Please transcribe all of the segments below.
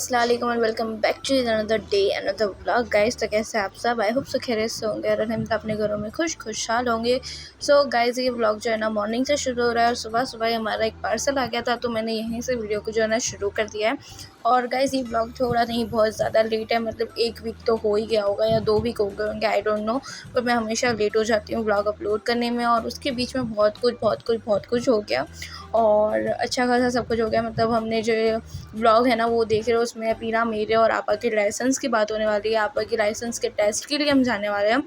अस्सलाम वालेकुम and welcome back to another day another vlog guys. तो कैसे आप सब, आई होप सो खैरियत से होंगे और हम अपने घरों में खुशहाल होंगे। सो गाइस ये व्लॉग जो है ना मॉर्निंग से शुरू हो रहा है और सुबह सुबह हमारा एक पार्सल आ गया था, तो मैंने यहीं से वीडियो को जो है ना शुरू कर दिया है। और गाइस ये व्लॉग थोड़ा नहीं बहुत ज़्यादा लेट है, मतलब 1 वीक तो हो ही गया होगा या 2 वीक हो गए होंगे, आई डोंट नो। पर मैं हमेशा लेट हो जाती हूँ व्लॉग अपलोड करने में, और उसके बीच में बहुत कुछ हो गया और अच्छा खासा सब कुछ हो गया। मतलब हमने जो व्लॉग है ना वो देख रहे हो, उसमें अभी ना मेरे और आपा के लाइसेंस की बात होने वाली है। आपा की लाइसेंस के टेस्ट के लिए हम जाने वाले हैं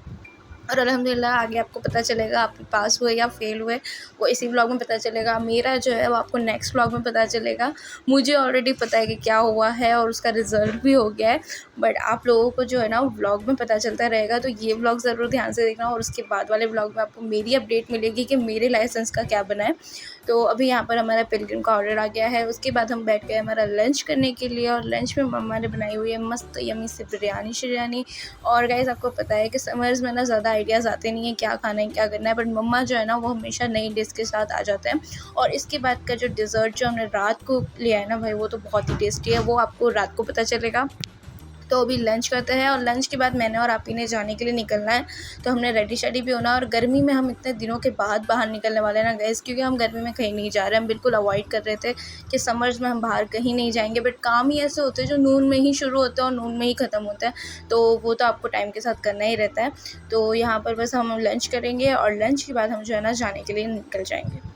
और अल्हम्दुलिल्लाह आगे आपको पता चलेगा आप पास हुए या फेल हुए, वो इसी व्लॉग में पता चलेगा। मेरा जो है वो आपको नेक्स्ट व्लॉग में पता चलेगा। मुझे ऑलरेडी पता है कि क्या हुआ है और उसका रिज़ल्ट भी हो गया है, बट आप लोगों को जो है ना व्लॉग में पता चलता रहेगा। तो ये व्लॉग ज़रूर ध्यान से देखना और उसके बाद वाले व्लॉग में आपको मेरी अपडेट मिलेगी कि मेरे लाइसेंस का क्या बना है। तो अभी यहाँ पर हमारा पिलग्रिम का ऑर्डर आ गया है। उसके बाद हम बैठ गए हमारा लंच करने के लिए, और लंच में मम्मा ने बनाई हुई है मस्त यमी से बिरयानी। और गाइस आपको पता है कि समर्स में ना ज़्यादा आइडियाज़ आते नहीं है क्या खाना है क्या करना है, बट मम्मा जो है ना वो हमेशा नई डिश के साथ आ जाते हैं। और इसके बाद का जो डिज़र्ट जो हमने रात को लिया है ना भाई, वो तो बहुत ही टेस्टी है, वो आपको रात को पता चलेगा। तो अभी लंच करते हैं और लंच के बाद मैंने और आपी ने जाने के लिए निकलना है। तो हमने रेडी शेडी भी होना, और गर्मी में हम इतने दिनों के बाद बाहर निकलने वाले हैं ना गैस, क्योंकि हम गर्मी में कहीं नहीं जा रहे हैं। हम बिल्कुल अवॉइड कर रहे थे कि समर्स में हम बाहर कहीं नहीं जाएंगे, बट काम ही ऐसे होते हैं जो नून में ही शुरू होते हैं और नून में ही ख़त्म होते हैं, तो वो तो आपको टाइम के साथ करना ही रहता है। तो यहाँ पर बस हम लंच करेंगे और लंच के बाद हम जो है ना जाने के लिए निकल जाएंगे।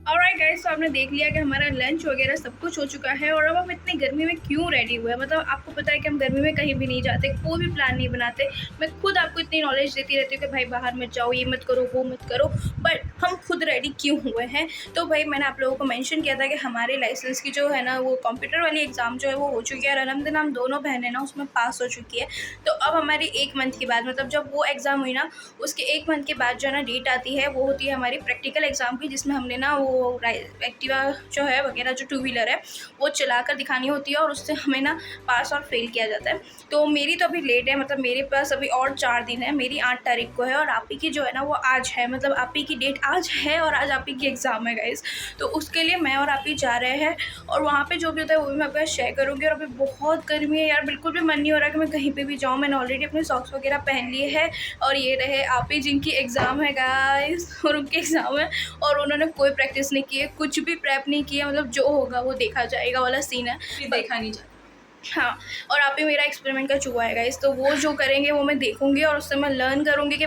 ऑलराइट गाइस, तो आपने देख लिया कि हमारा लंच वगैरह सब कुछ हो चुका है। और अब हम इतनी गर्मी में क्यों रेडी हुए हैं, मतलब आपको पता है कि हम गर्मी में कहीं भी नहीं जाते, कोई भी प्लान नहीं बनाते। मैं खुद आपको इतनी नॉलेज देती रहती हूँ कि भाई बाहर मत जाओ, ये मत करो वो मत करो, बट हम खुद रेडी क्यों हुए हैं। तो भाई मैंने आप लोगों को मेंशन किया था कि हमारे लाइसेंस की जो है ना वो कंप्यूटर वाली एग्ज़ाम जो है वो हो चुकी है, और अलहमदिल्ला हम दोनों बहनें ना उसमें पास हो चुकी है। तो अब हमारी 1 मंथ के बाद, मतलब जब वो एग्ज़ाम हुई ना उसके 1 मंथ के बाद जो है ना डेट आती है, वो होती है हमारी प्रैक्टिकल एग्ज़ाम की, जिसमें हमने ना वो एक्टिवा जो है वगैरह जो 2 व्हीलर है वो चलाकर दिखानी होती है, और उससे हमें ना पास और फेल किया जाता है। तो मेरी तो अभी लेट है, मतलब मेरे पास अभी और 4 दिन है। मेरी 8 तारीख को है और आपी की जो है ना वो आज है, मतलब आपी की डेट आज है और आज आपी की एग्ज़ाम है गाइस। तो उसके लिए मैं और आपी जा रहे हैं, और वहाँ पे जो भी होता है वो भी मैं आपके साथ शेयर करूँगी। और अभी बहुत गर्मी है यार, बिल्कुल भी मन नहीं हो रहा कि मैं कहीं पर भी जाऊँ। मैंने ऑलरेडी अपने सॉक्स वगैरह पहन लिए है, और ये रहे आपी जिनकी एग्ज़ाम है गाइस, और उनकी एग्ज़ाम है और उन्होंने कोई प्रैक्टिस नहीं की है, कुछ भी प्रेप नहीं किया, मतलब जो होगा वो देखा जाएगा वाला सीन है, देखा नहीं जाएगा। हाँ, और आप ही मेरा एक्सपेरिमेंट का चूहा है गाइस, तो वो जो करेंगे वो मैं देखूंगी और उससे मैं लर्न करूंगी कि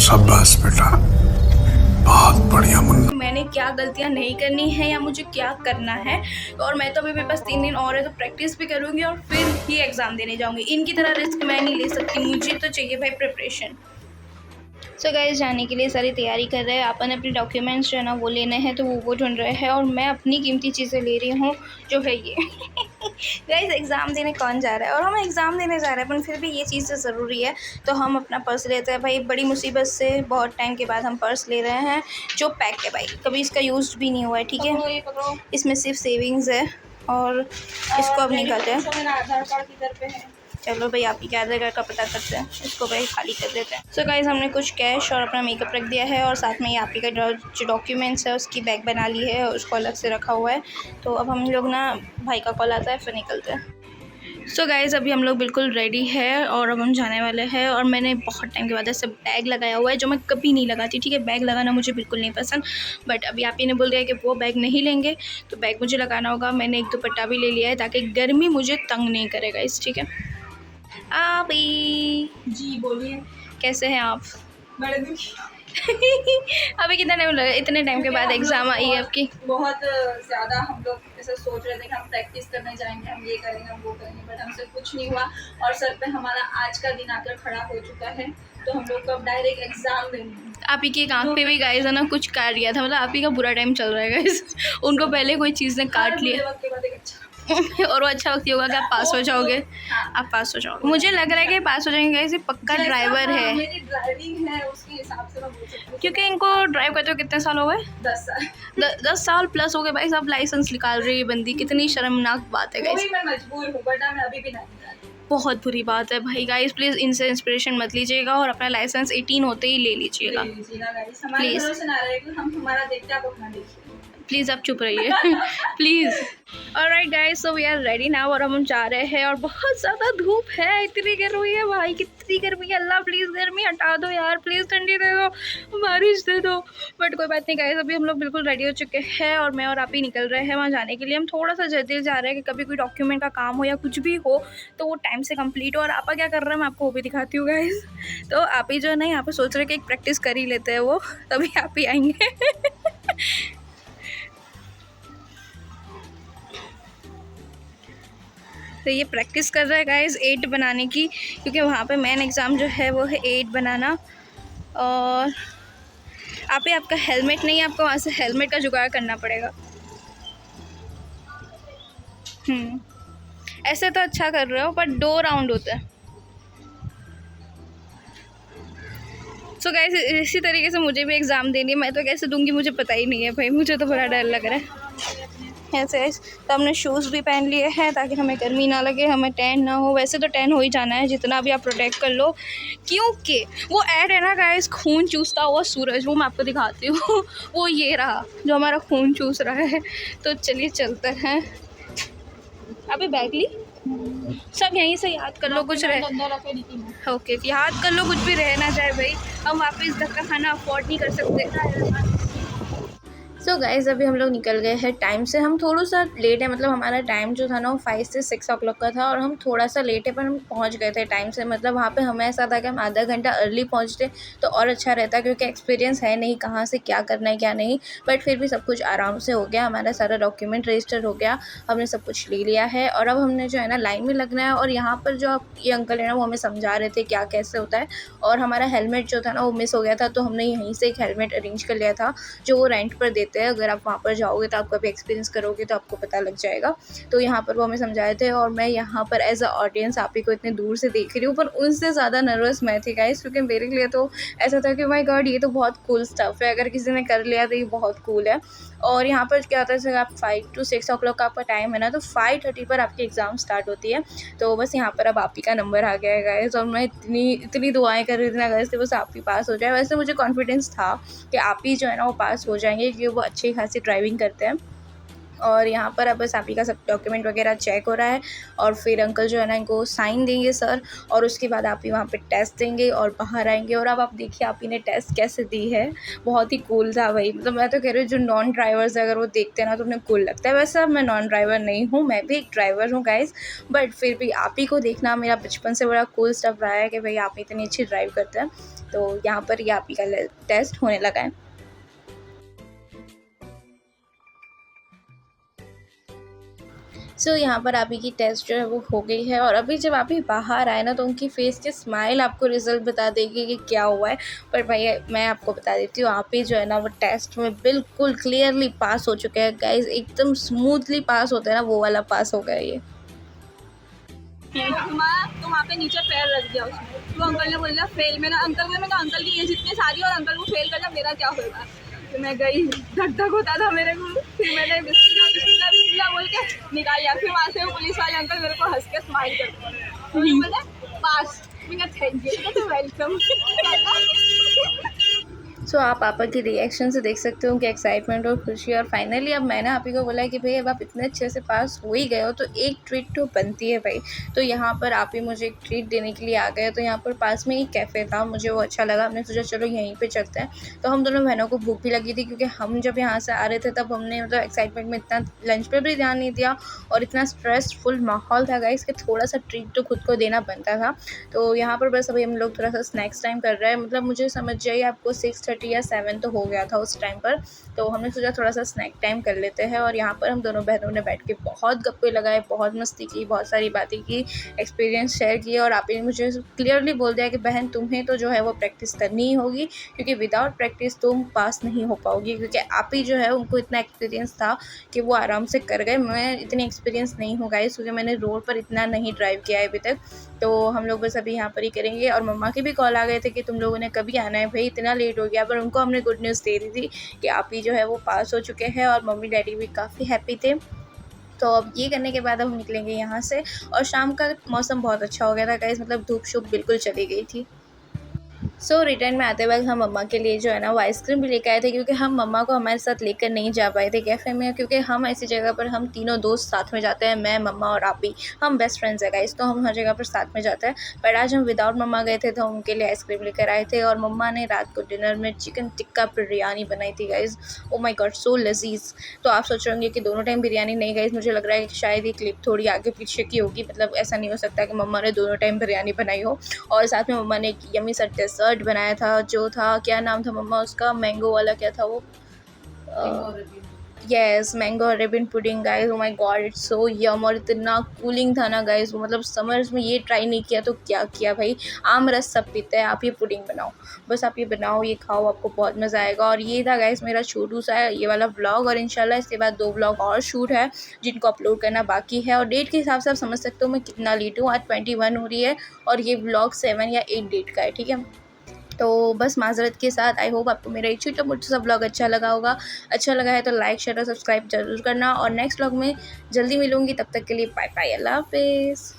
शाबाश बेटा, बहुत बढ़िया मुन्ना। मैंने क्या गलतियां नहीं करनी है या मुझे क्या करना है। और मैं तो अभी मेरे पास 3 दिन और है, तो प्रैक्टिस भी करूंगी और फिर ही एग्ज़ाम देने जाऊंगी। इनकी तरह रिस्क मैं नहीं ले सकती, मुझे तो चाहिए भाई प्रिपरेशन। सो गाइस जाने के लिए सारी तैयारी कर रहे हैं। अपन अपने डॉक्यूमेंट्स जो है ना वो लेने हैं, तो वो ढूंढ रहे हैं, और मैं अपनी कीमती चीज़ें ले रही हूँ जो है ये गाइस एग्ज़ाम देने कौन जा रहा है, और हम एग्ज़ाम देने जा रहे हैं, पर फिर भी ये चीज़ें ज़रूरी है। तो हम अपना पर्स लेते हैं भाई, बड़ी मुसीबत से बहुत टाइम के बाद हम पर्स ले रहे हैं जो पैक है भाई, कभी इसका यूज़ भी नहीं हुआ है, ठीक है। इसमें सिर्फ सेविंग्स है और इसको अब निकालते हैं। आधार कार्ड किधर पे है, चलो भाई आप ही के आधार कार्ड का पता करते हैं, इसको भाई खाली कर देते हैं। सो गाइस हमने कुछ कैश और अपना मेकअप रख दिया है, और साथ में ये आप ही का जो डॉक्यूमेंट्स है उसकी बैग बना ली है, उसको अलग से रखा हुआ है। तो अब हम लोग ना भाई का कॉल आता है फिर निकलते हैं। सो गाइस अभी हम लोग बिल्कुल रेडी है और अब हम जाने वाले हैं। और मैंने बहुत टाइम के बाद ऐसे बैग लगाया हुआ है जो मैं कभी नहीं लगाती, ठीक है। बैग लगाना मुझे बिल्कुल नहीं पसंद, बट अभी आप ही ने बोल दिया कि वो बैग नहीं लेंगे, तो बैग मुझे लगाना होगा। मैंने एक दुपट्टा भी ले लिया है ताकि गर्मी मुझे तंग नहीं करेगा इस, ठीक है। अभी जी बोलिए, कैसे हैं आप? बड़े दिन अभी कितना टाइम लगा, इतने टाइम के बाद एग्ज़ाम आई है आपकी? बहुत ज़्यादा हम लोग ऐसा सोच रहे थे कि हम प्रैक्टिस करने जाएंगे, हम ये करेंगे हम वो करेंगे, बट हमसे कुछ नहीं हुआ। और सर पे हमारा आज का दिन आकर खड़ा हो चुका है, तो हम लोग को अब डायरेक्ट एग्ज़ाम देंगे। आप ही की एक आँख पे भी गाइस है ना कुछ काट लिया था, मतलब आप ही का बुरा टाइम चल रहा है गाइस। उनको पहले कोई चीज़ ने काट लिया वक्त के बाद एक अच्छा और वो अच्छा वक्त ये होगा कि आप पास हो जाओगे। आप पास हो जाओगे, मुझे लग रहा है कि पास हो जाएंगे गाइस। ये पक्का ड्राइवर है, मेरी ड्राइविंग है उसके हिसाब से मैं बोल सकती हूँ, क्योंकि इनको ड्राइव करते हुए कितने साल हो गए? 10 साल 10 साल प्लस हो गए भाई। सब लाइसेंस निकाल रही है बंदी, कितनी शर्मनाक बात है गाइस। मैं मजबूर हूँ, बट मैं अभी भी नहीं निकाली। बहुत बुरी बात है भाई। गाइस प्लीज़ इनसे इंस्पिरेशन मत लीजिएगा और अपना लाइसेंस 18 होते ही ले लीजिएगा गाइस, हमारे प्लीज़। भरोसे ना रहेगा, हम हमारा देखते आप अपना देखिए। प्लीज़ आप चुप रहिए please. Alright guys, so we are ready now और हम जा रहे हैं। और बहुत ज़्यादा धूप है, इतनी गर्मी है भाई, कितनी गर्मी है। अल्लाह प्लीज़ गर्मी हटा दो यार, प्लीज़ ठंडी दे दो, बारिश दे दो। बट कोई बात नहीं गाइस, अभी हम लोग बिल्कुल रेडी हो चुके हैं और मैं और आप ही निकल रहे हैं वहाँ जाने के लिए। हम थोड़ा सा जल्दी जा रहे हैं कि कभी कोई डॉक्यूमेंट का काम हो या कुछ भी हो तो वो टाइम से कंप्लीट हो। और आपा क्या कर रहे हैं मैं आपको वो भी दिखाती हूँ गाइस। तो आप ही जो है ना यहाँ पे सोच रहे हैं कि एक प्रैक्टिस कर ही लेते हैं वो, तभी आप ही आएंगे तो ये प्रैक्टिस कर रहा है गाइस 8 बनाने की, क्योंकि वहाँ पे मेन एग्ज़ाम जो है वो है 8 बनाना। और आप ही आपका हेलमेट नहीं है, आपको वहाँ से हेलमेट का जुगाड़ करना पड़ेगा। ऐसे तो अच्छा कर रहे हो, पर 2 राउंड होता है। सो गाइस इसी तरीके से मुझे भी एग्ज़ाम देनी है। मैं तो कैसे दूंगी मुझे पता ही नहीं है भाई, मुझे तो बड़ा डर लग रहा है ऐसे गाइस। तो हमने शूज़ भी पहन लिए हैं ताकि हमें गर्मी ना लगे, हमें टैन ना हो। वैसे तो टैन हो ही जाना है, जितना भी आप प्रोटेक्ट कर लो, क्योंकि वो ऐड है ना गाइस, खून चूसता हुआ सूरज, वो मैं आपको दिखाती हूँ वो ये रहा जो हमारा खून चूस रहा है। तो चलिए चलते हैं। अभी बैग ली सब यहीं से याद कर लो, कुछ रहे ओके याद कर लो, कुछ भी रह ना जाए भाई। हम वापस धक्का खाना अफोर्ड नहीं कर सकते। सो गाइज़ अभी हम लोग निकल गए हैं टाइम से। हम थोड़ा सा लेट है, मतलब हमारा टाइम जो था ना वो 5 से 6 ओ क्लॉक का था और हम थोड़ा सा लेट है, पर हम पहुंच गए थे टाइम से। मतलब वहाँ पे हमें ऐसा था कि हम आधा घंटा अर्ली पहुँचते तो और अच्छा रहता, क्योंकि एक्सपीरियंस है नहीं कहाँ से क्या करना है क्या नहीं। बट फिर भी सब कुछ आराम से हो गया, हमारा सारा डॉक्यूमेंट रजिस्टर हो गया, हमने सब कुछ ले लिया है। और अब हमने जो है ना लाइन में लगना है। और यहाँ पर जो ये अंकल है ना वो हमें समझा रहे थे क्या कैसे होता है। और हमारा हेलमेट जो था ना वो मिस हो गया था, तो हमने यहीं से एक हेलमेट अरेंज कर लिया था जो वो रेंट पर देते हैं। अगर आप वहाँ पर जाओगे तो आप कभी एक्सपीरियंस करोगे तो आपको पता लग जाएगा। तो यहाँ पर वो हमें समझाए थे और मैं यहाँ पर एज अ ऑडियंस आप ही को इतने दूर से देख रही हूँ, पर उनसे ज़्यादा नर्वस मैं थी गाइस, क्योंकि मेरे लिए तो ऐसा था कि माय गॉड ये तो बहुत कूल स्टफ़ है, अगर किसी ने कर लिया तो ये बहुत कूल है। और यहाँ पर क्या होता है, जैसे आप 5 to 6 ओ क्लॉक का आपका टाइम है ना, तो 5:30 पर आपकी एग्ज़ाम स्टार्ट होती है। तो बस यहाँ पर अब आप ही का नंबर आ गया है गाइस, और मैं इतनी दुआएं कर रही थी ना गाइस कि बस आप ही पास हो जाए। वैसे मुझे कॉन्फिडेंस था कि आप ही जो है ना वो पास हो जाएंगे, क्योंकि वो अच्छी खासी ड्राइविंग करते हैं। और यहाँ पर अब बस आप ही का सब डॉक्यूमेंट वगैरह चेक हो रहा है और फिर अंकल जो है ना इनको साइन देंगे सर, और उसके बाद आप ही वहाँ पे टेस्ट देंगे और बाहर आएंगे। और अब आप देखिए आप ही ने टेस्ट कैसे दी है, बहुत ही कूल था भाई। मतलब मैं तो कह रही हूँ जो नॉन ड्राइवर्स अगर वो देखते हैं ना तो उन्हें कूल लगता है। वैसे अब मैं नॉन ड्राइवर नहीं हूँ, मैं भी एक ड्राइवर हूँ गाइज, बट फिर भी आप ही को देखना मेरा बचपन से बड़ा कूल स्टफ रहा है कि भाई आप इतनी अच्छी ड्राइव करते हैं। तो यहाँ पर ये आप ही का टेस्ट होने लगा है। सो यहाँ पर आप ही की टेस्ट जो है वो हो गई है। और अभी जब आप ही बाहर आए ना तो उनकी फेस की स्माइल आपको रिज़ल्ट बता देगी कि क्या हुआ है। पर भाई मैं आपको बता देती हूँ, आप ही जो है ना वो टेस्ट में बिल्कुल क्लियरली पास हो चुके हैं गाइज, एकदम स्मूथली पास होता है ना वो वाला पास हो गया ये। तो वहाँ पे नीचे पैर रख दिया उसने, तो अंकल ने बोला फेल। मैंने अंकल को, मैं अंकल की एज इतनी सारी और अंकल को फेल कर दिया, मेरा क्या होगा। तो मैं गई, धक धक होता था मेरे को, फिर मैंने बिस्मिल्लाह बिस्मिल्लाह बिस्मिल्लाह बोल के निकाल लिया। फिर वहाँ से वो पुलिस वाले अंकल मेरे को हंस के स्माइल करते हैं, बोले पास। मैं थैंक यू, तो वेलकम। सो आप पापा की रिएक्शन से देख सकते हो कि एक्साइटमेंट और खुशी। और फाइनली अब मैंने आप ही को बोला कि भाई अब आप इतने अच्छे से पास हो ही गए हो तो एक ट्रीट तो बनती है भाई। तो यहाँ पर आप ही मुझे एक ट्रीट देने के लिए आ गए। तो यहाँ पर पास में ही कैफ़े था, मुझे वो अच्छा लगा, हमने सोचा चलो यहीं पे चलते हैं। तो हम दोनों बहनों को भूख भी लगी थी, क्योंकि हम जब यहाँ से आ रहे थे तब हमने मतलब एक्साइटमेंट में इतना लंच पर भी ध्यान नहीं दिया और इतना स्ट्रेसफुल माहौल था गाइस कि थोड़ा सा ट्रीट तो खुद को देना बनता था। तो यहाँ पर बस अभी हम लोग थोड़ा सा स्नैक्स टाइम कर रहे हैं। मतलब मुझे समझ जाइए आपको 6:30 या 7 तो हो गया था उस टाइम पर। तो हमने सोचा थोड़ा सा स्नैक टाइम कर लेते हैं। और यहाँ पर हम दोनों बहनों ने बैठ के बहुत गप्पे लगाए, बहुत मस्ती की, बहुत सारी बातें की, एक्सपीरियंस शेयर किए। और आप ही ने मुझे क्लियरली बोल दिया कि बहन तुम्हें तो जो है वो प्रैक्टिस करनी ही होगी, क्योंकि विदाउट प्रैक्टिस तुम पास नहीं हो पाओगी। क्योंकि आप ही जो है उनको इतना एक्सपीरियंस था कि वो आराम से कर गए। मैं इतनी एक्सपीरियंस नहीं हो गाइस, क्योंकि मैंने रोड पर इतना नहीं ड्राइव किया है अभी तक। तो हम लोग बस अभी यहाँ पर ही करेंगे। और मम्मा के भी कॉल आ गए थे कि तुम लोगों ने कभी आना है भाई, इतना लेट हो गया। पर उनको हमने गुड न्यूज़ दे दी थी कि आप ही जो है वो पास हो चुके हैं, और मम्मी डैडी भी काफ़ी हैप्पी थे। तो अब ये करने के बाद अब हम निकलेंगे यहाँ से। और शाम का मौसम बहुत अच्छा हो गया था गाइस, मतलब धूप शुप बिल्कुल चली गई थी। सो रिटर्न में आते वक्त हम मम्मा के लिए जो है ना वो आइसक्रीम भी लेकर आए थे, क्योंकि हम मम्मा को हमारे साथ लेकर नहीं जा पाए थे कैफ़े में, क्योंकि हम ऐसी जगह पर हम तीनों दोस्त साथ में जाते हैं, मैं, मम्मा और आप ही। हम बेस्ट फ्रेंड्स है गाइस, तो हम हर जगह पर साथ में जाते हैं। बट आज हम विदाउट मम्मा गए थे, तो हम उनके लिए आइसक्रीम लेकर आए थे। और मम्मा ने रात को डिनर में चिकन टिक्का बिरयानी बनाई थी गाइस। ओ माय गॉड, सो लजीज। तो आप सोच रहे होंगे कि दोनों टाइम बिरयानी नहीं गाइस, मुझे लग रहा है कि शायद ये क्लिप थोड़ी आगे पीछे की होगी, मतलब ऐसा नहीं हो सकता कि मम्मा ने दोनों टाइम बिरयानी बनाई हो। और साथ में मम्मा ने एक यम्मी सा डेजर्ट बनाया था, जो था, क्या नाम था मम्मा उसका, मैंगो वाला क्या था वो, yes, mango Arabian pudding guys. Oh my god, it's so yum. और इतना कूलिंग था ना गाइस वो, मतलब समर्स में ये ट्राई नहीं किया तो क्या किया भाई। आम रस सब पीते हैं, आप ये पुडिंग बनाओ, बस आप ये बनाओ, ये खाओ, आपको बहुत मज़ा आएगा। और ये था गाइस मेरा छोटू सा ये वाला व्लॉग, और इंशाल्लाह इसके बाद 2 व्लॉग और शूट है जिनको अपलोड करना बाकी है। और डेट के हिसाब से आप समझ सकते हो मैं कितना लेट हूँ। आज 21 हो रही है और ये व्लॉग 7 या 8 डेट का है, ठीक है। तो बस माज़रत के साथ, आई होप आपको मेरा एक छोटा-मोटा सा व्लॉग अच्छा लगा होगा। अच्छा लगा है तो लाइक, शेयर और सब्सक्राइब ज़रूर करना। और नेक्स्ट व्लॉग में जल्दी मिलूँगी, तब तक के लिए बाय बाय, अल्लाह हाफ़िज़।